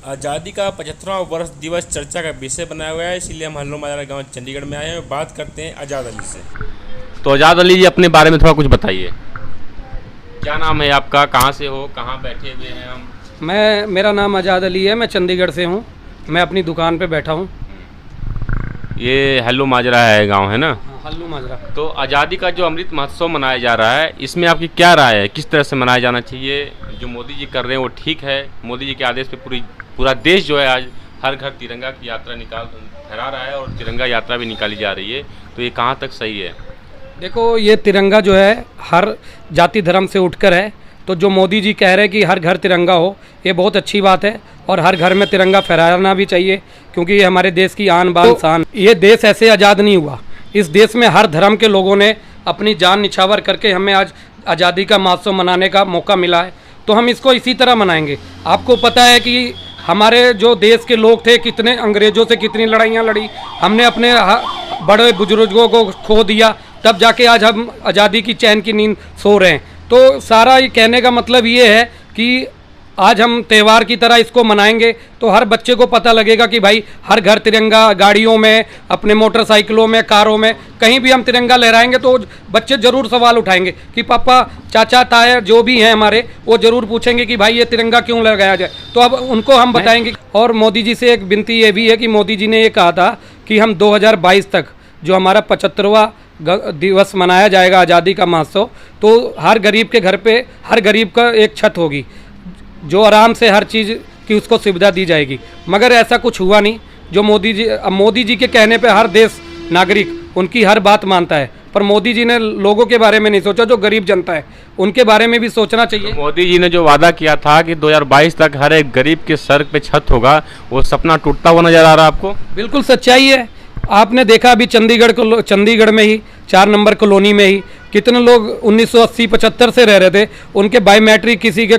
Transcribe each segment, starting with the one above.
आज़ादी का 75वां वर्ष दिवस चर्चा का विषय बनाया हुआ है, इसीलिए हम हल्लो माजरा गांव चंडीगढ़ में आए हैं। बात करते हैं आज़ाद अली से। तो आज़ाद अली जी, अपने बारे में थोड़ा कुछ बताइए। क्या नाम है आपका, कहाँ से हो, कहाँ बैठे हुए हैं हम? मेरा नाम आज़ाद अली है। मैं चंडीगढ़ से हूँ। मैं अपनी दुकान पे बैठा हूँ। ये हल्लो माजरा है गांव, है ना? हल्लू माजरा। तो आज़ादी का जो अमृत महोत्सव मनाया जा रहा है, इसमें आपकी क्या राय है? किस तरह से मनाया जाना चाहिए? जो मोदी जी कर रहे हैं वो ठीक है? मोदी जी के आदेश पे पूरा देश जो है आज हर घर तिरंगा की यात्रा फहरा रहा है और तिरंगा यात्रा भी निकाली जा रही है, तो ये कहाँ तक सही है? देखो, ये तिरंगा जो है हर जाति धर्म से उठकर है। तो जो मोदी जी कह रहे हैं कि हर घर तिरंगा हो, ये बहुत अच्छी बात है और हर घर में तिरंगा फहराना भी चाहिए, क्योंकि ये हमारे देश की आन बान शान। ये देश ऐसे आज़ाद नहीं हुआ। इस देश में हर धर्म के लोगों ने अपनी जान निछावर करके हमें आज आज़ादी का महोत्सव मनाने का मौका मिला है, तो हम इसको इसी तरह मनाएंगे। आपको पता है कि हमारे जो देश के लोग थे, कितने अंग्रेज़ों से कितनी लड़ाइयाँ लड़ी, हमने अपने बड़े बुजुर्गों को खो दिया, तब जाके आज हम आज़ादी की चैन की नींद सो रहे हैं। तो सारा ये कहने का मतलब ये है कि आज हम त्यौहार की तरह इसको मनाएंगे, तो हर बच्चे को पता लगेगा कि भाई हर घर तिरंगा, गाड़ियों में, अपने मोटरसाइकिलों में, कारों में, कहीं भी हम तिरंगा लहराएंगे तो बच्चे ज़रूर सवाल उठाएंगे कि पापा, चाचा, ताया जो भी हैं हमारे, वो ज़रूर पूछेंगे कि भाई ये तिरंगा क्यों लगाया जाए। तो अब उनको हम बताएंगे। और मोदी जी से एक विनती ये भी है कि मोदी जी ने ये कहा था कि हम 2022 तक जो हमारा 75वां दिवस मनाया जाएगा आज़ादी का महोत्सव, तो हर गरीब के घर पे हर गरीब का एक छत होगी, जो आराम से हर चीज़ की उसको सुविधा दी जाएगी। मगर ऐसा कुछ हुआ नहीं। जो मोदी जी के कहने पे हर देश नागरिक उनकी हर बात मानता है, पर मोदी जी ने लोगों के बारे में नहीं सोचा, जो गरीब जनता है उनके बारे में भी सोचना चाहिए। तो मोदी जी ने जो वादा किया था कि 2022 तक हर एक गरीब के सर पे छत होगा, वो सपना टूटता हुआ नजर आ रहा है आपको? बिल्कुल सच्चाई है। आपने देखा अभी चंडीगढ़ में ही 4 नंबर कॉलोनी में ही कितने लोग 1980-75 से रह रहे थे, उनके बायोमेट्रिक, किसी के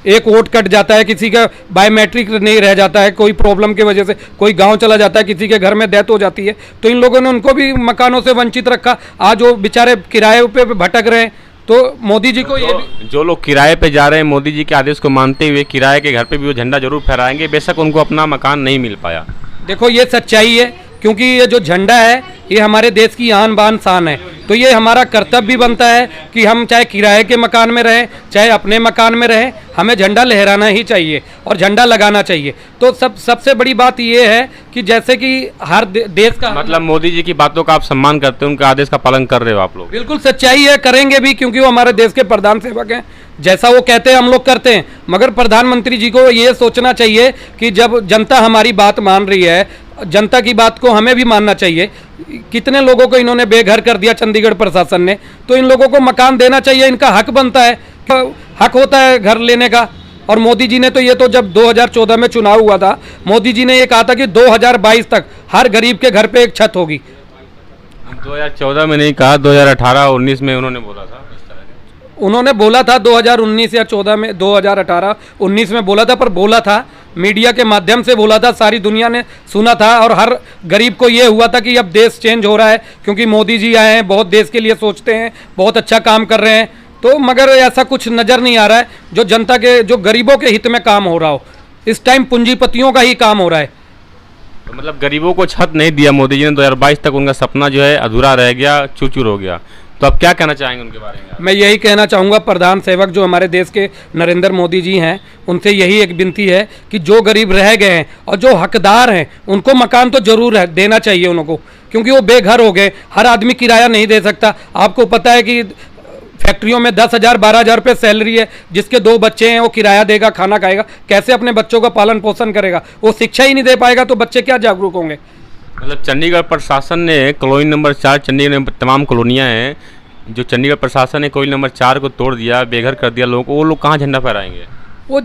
एक वोट कट जाता है, किसी का बायोमेट्रिक नहीं रह जाता है, कोई प्रॉब्लम की वजह से कोई गांव चला जाता है, किसी के घर में डेथ हो जाती है, तो इन लोगों ने उनको भी मकानों से वंचित रखा। आज वो बेचारे किराए पे भटक रहे हैं। तो मोदी जी को जो लोग किराए पे जा रहे हैं, मोदी जी के आदेश को मानते हुए किराए के घर पे भी वो झंडा जरूर फहराएंगे, बेशक उनको अपना मकान नहीं मिल पाया। देखो, ये सच्चाई है, क्योंकि ये जो झंडा है ये हमारे देश की आन बान शान है। तो ये हमारा कर्तव्य भी बनता है कि हम चाहे किराए के मकान में रहें, चाहे अपने मकान में रहें, हमें झंडा लहराना ही चाहिए और झंडा लगाना चाहिए। तो सबसे बड़ी बात ये है कि जैसे कि हर देश का, मतलब मोदी जी की बातों का आप सम्मान करते हैं, उनके आदेश का पालन कर रहे हो आप लोग? बिल्कुल सच्चाई है, करेंगे भी, क्योंकि वो हमारे देश के प्रधान सेवक हैं। जैसा वो कहते हैं हम लोग करते हैं। मगर प्रधानमंत्री जी को ये सोचना चाहिए कि जब जनता हमारी बात मान रही है, जनता की बात को हमें भी मानना चाहिए। कितने लोगों को इन्होंने बेघर कर दिया चंडीगढ़ प्रशासन ने, तो इन लोगों को मकान देना चाहिए, इनका हक बनता है, हक होता है घर लेने का। और मोदी जी ने तो ये तो जब 2014 में चुनाव हुआ था, मोदी जी ने ये कहा था कि 2022 तक हर गरीब के घर पे एक छत होगी। 2014 में नहीं कहा, 2018-19 में उन्होंने बोला था। उन्होंने बोला था 2019 या 14 में, 2018-19 में बोला था, पर बोला था मीडिया के माध्यम से बोला था, सारी दुनिया ने सुना था और हर गरीब को ये हुआ था कि अब देश चेंज हो रहा है, क्योंकि मोदी जी आए हैं, बहुत देश के लिए सोचते हैं, बहुत अच्छा काम कर रहे हैं। तो मगर ऐसा कुछ नज़र नहीं आ रहा है जो जनता के, जो गरीबों के हित में काम हो रहा हो। इस टाइम पूंजीपतियों का ही काम हो रहा है। तो मतलब गरीबों को छत नहीं दिया मोदी जी ने, 2022 तक उनका सपना जो है अधूरा रह गया, चूर हो गया। तो आप क्या कहना चाहेंगे उनके बारे में? मैं यही कहना चाहूँगा, प्रधान सेवक जो हमारे देश के नरेंद्र मोदी जी हैं, उनसे यही एक विनती है कि जो गरीब रह गए हैं और जो हकदार हैं, उनको मकान तो जरूर देना चाहिए उनको, क्योंकि वो बेघर हो गए। हर आदमी किराया नहीं दे सकता। आपको पता है कि फैक्ट्रियों में 10,000 12,000 रुपये सैलरी है, जिसके 2 बच्चे हैं वो किराया देगा, खाना खाएगा, कैसे अपने बच्चों का पालन पोषण करेगा? वो शिक्षा ही नहीं दे पाएगा तो बच्चे क्या जागरूक होंगे? मतलब चंडीगढ़ प्रशासन ने कॉलोनी नंबर 4, चंडीगढ़ में तमाम कॉलोनियाँ हैं, जो चंडीगढ़ प्रशासन ने कॉलोनी नंबर 4 को तोड़ दिया, बेघर कर दिया लोगों को, वो लोग कहाँ झंडा फहराएंगे? वो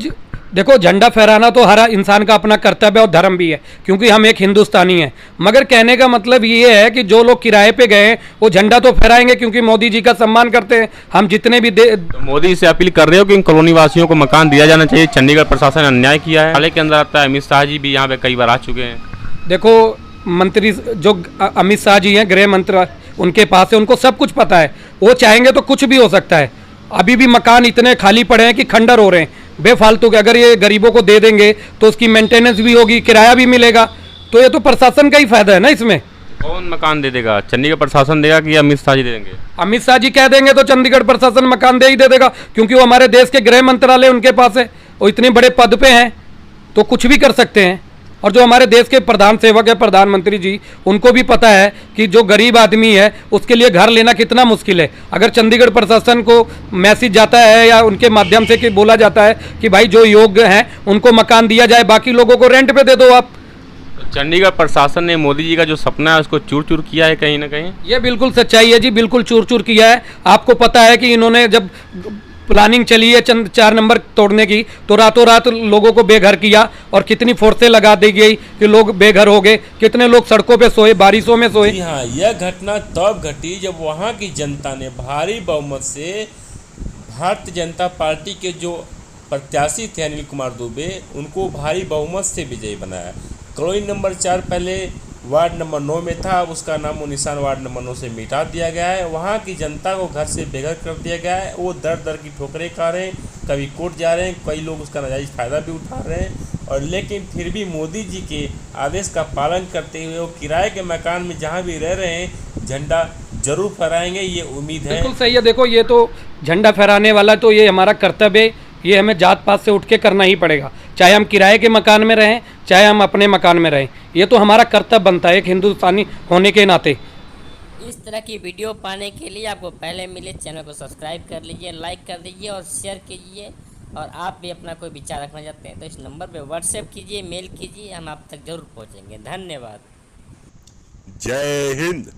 देखो, झंडा फहराना तो हर इंसान का अपना कर्तव्य और धर्म भी है, क्योंकि हम एक हिंदुस्तानी हैं। मगर कहने का मतलब ये है कि जो लोग किराए पे गए हैं वो झंडा तो फहराएंगे, क्योंकि मोदी जी का सम्मान करते हैं हम। जितने भी तो मोदी से अपील कर रहे हो कि इन कॉलोनी वासियों को मकान दिया जाना चाहिए? चंडीगढ़ प्रशासन ने अन्याय किया है। हाल के अंदर आता है, अमित शाह जी भी यहाँ पे कई बार आ चुके हैं। देखो, मंत्री जो अमित शाह जी हैं, गृह मंत्री, उनके पास है, उनको सब कुछ पता है। वो चाहेंगे तो कुछ भी हो सकता है। अभी भी मकान इतने खाली पड़े हैं कि खंडर हो रहे हैं। बेफालतू के। अगर ये गरीबों को दे देंगे तो उसकी मेंटेनेंस भी होगी, किराया भी मिलेगा, तो ये तो प्रशासन का ही फायदा है ना इसमें। कौन मकान दे देगा? चंडीगढ़ प्रशासन देगा कि अमित शाह जी दे देंगे? अमित शाह जी कह देंगे तो चंडीगढ़ प्रशासन मकान दे ही दे देगा, क्योंकि वो हमारे देश के गृह मंत्रालय उनके पास है, वो इतने बड़े पद पे हैं तो कुछ भी कर सकते हैं। और जो हमारे देश के प्रधान सेवक है प्रधानमंत्री जी, उनको भी पता है कि जो गरीब आदमी है उसके लिए घर लेना कितना मुश्किल है। अगर चंडीगढ़ प्रशासन को मैसेज जाता है या उनके माध्यम से कि बोला जाता है कि भाई जो योग्य हैं उनको मकान दिया जाए, बाकी लोगों को रेंट पे दे दो आप। चंडीगढ़ प्रशासन ने मोदी जी का जो सपना है उसको चूर चूर किया है कहीं ना कहीं। ये बिल्कुल सच्चाई है जी, बिल्कुल चूर चूर किया है। आपको पता है कि इन्होंने जब प्लानिंग चली है 4 नंबर तोड़ने की तो रातों रात लोगों को बेघर किया और कितनी फोर्सें लगा दी गई कि लोग बेघर हो गए, कितने लोग सड़कों पे सोए, बारिशों में सोए। जी हाँ, यह घटना तब घटी जब वहाँ की जनता ने भारी बहुमत से भारतीय जनता पार्टी के जो प्रत्याशी थे अनिल कुमार दुबे, उनको भारी बहुमत से विजयी बनाया। कॉलोनी नंबर 4 पहले वार्ड नंबर 9 में था, अब उसका नाम और निशान वार्ड नंबर 9 से मिटा दिया गया है। वहाँ की जनता को घर से बेघर कर दिया गया है। वो दर दर की ठोकरें खा रहे हैं, कभी कोर्ट जा रहे हैं, कई लोग उसका नाजायज़ फ़ायदा भी उठा रहे हैं। और लेकिन फिर भी मोदी जी के आदेश का पालन करते हुए वो किराए के मकान में जहाँ भी रह रहे हैं झंडा जरूर फहराएंगे, ये उम्मीद है। बिल्कुल सही है। देखो ये तो झंडा फहराने वाला तो ये हमारा कर्तव्य है, ये हमें जात पात से उठ के करना ही पड़ेगा, चाहे हम किराए के मकान में रहें चाहे हम अपने मकान में रहें। ये तो हमारा कर्तव्य बनता है एक हिंदुस्तानी होने के नाते। इस तरह की वीडियो पाने के लिए आपको पहले मिले चैनल को सब्सक्राइब कर लीजिए, लाइक कर दीजिए और शेयर कीजिए। और आप भी अपना कोई विचार रखना चाहते हैं तो इस नंबर पे व्हाट्सएप कीजिए, मेल कीजिए, हम आप तक जरूर पहुंचेंगे। धन्यवाद। जय हिंद।